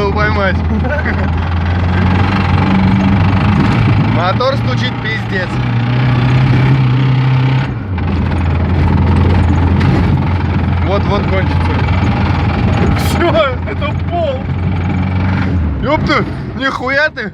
его поймать. Мотор стучит пиздец. Вот-вот кончится. Все, это пол. Ёпта, нихуя ты.